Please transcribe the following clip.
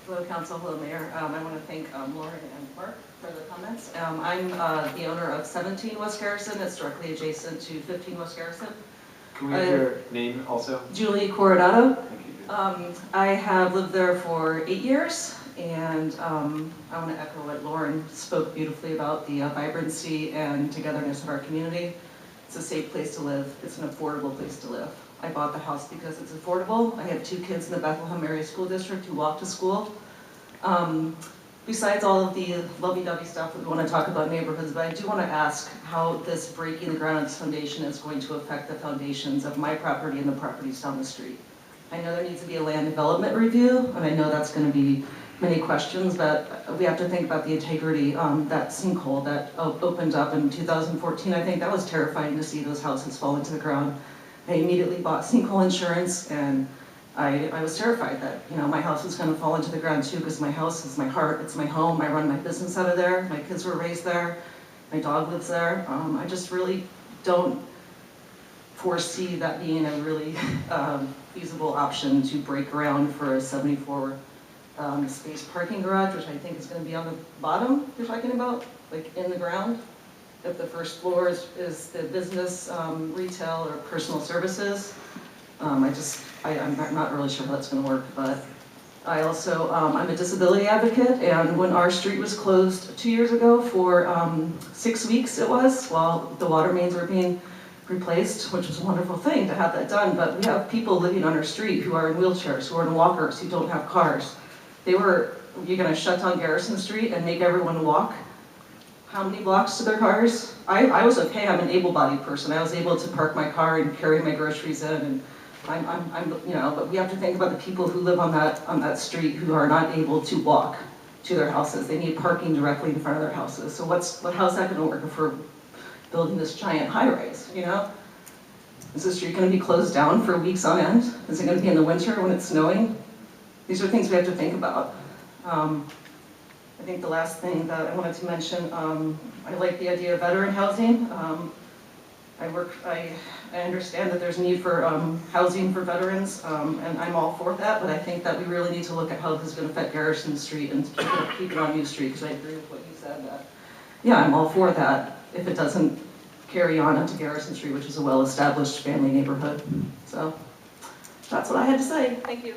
Hello, Council. Hello, Mayor. I want to thank Lauren and Mark for the comments. I'm the owner of 17 West Garrison. It's directly adjacent to 15 West Garrison. Can we have your name also? Julie Cordero. Thank you. I have lived there for 8 years, and I want to echo what Lauren spoke beautifully about, the vibrancy and togetherness of our community. It's a safe place to live. It's an affordable place to live. I bought the house because it's affordable. I have 2 kids in the Bethlehem area school district who walk to school. Besides all of the lovey-dovey stuff that we want to talk about neighborhoods, but I do want to ask how this breaking the ground on this foundation is going to affect the foundations of my property and the properties down the street. I know there needs to be a land development review, and I know that's going to be many questions, but we have to think about the integrity. That sinkhole that opened up in 2014, I think that was terrifying to see those houses fall into the ground. I immediately bought sinkhole insurance, and I was terrified that, you know, my house was going to fall into the ground too, because my house is my heart, it's my home, I run my business out of there, my kids were raised there, my dog lives there. I just really don't foresee that being a really feasible option to break ground for a 74 space parking garage, which I think is going to be on the bottom you're talking about, like in the ground. If the first floor is the business, retail, or personal services. I'm not really sure how that's going to work, but I also, I'm a disability advocate, and when our street was closed 2 years ago for 6 weeks it was, while the water mains were being replaced, which was a wonderful thing to have that done, but we have people living on our street who are in wheelchairs, who are in walkers, who don't have cars. You're going to shut down Garrison Street and make everyone walk how many blocks to their cars? I was okay, I'm an able-bodied person. I was able to park my car and carry my groceries in, and you know, but we have to think about the people who live on that street who are not able to walk to their houses. They need parking directly in front of their houses. So how's that going to work if we're building this giant high-rise, you know? Is the street going to be closed down for weeks on end? Is it going to be in the winter when it's snowing? These are things we have to think about. I think the last thing that I wanted to mention, I like the idea of veteran housing. I understand that there's a need for housing for veterans, and I'm all for that, but I think that we really need to look at how this is going to affect Garrison Street and keep it on U Street, because I agree with what you said. That, yeah, I'm all for that if it doesn't carry on into Garrison Street, which is a well-established family neighborhood. So that's what I had to say. Thank you.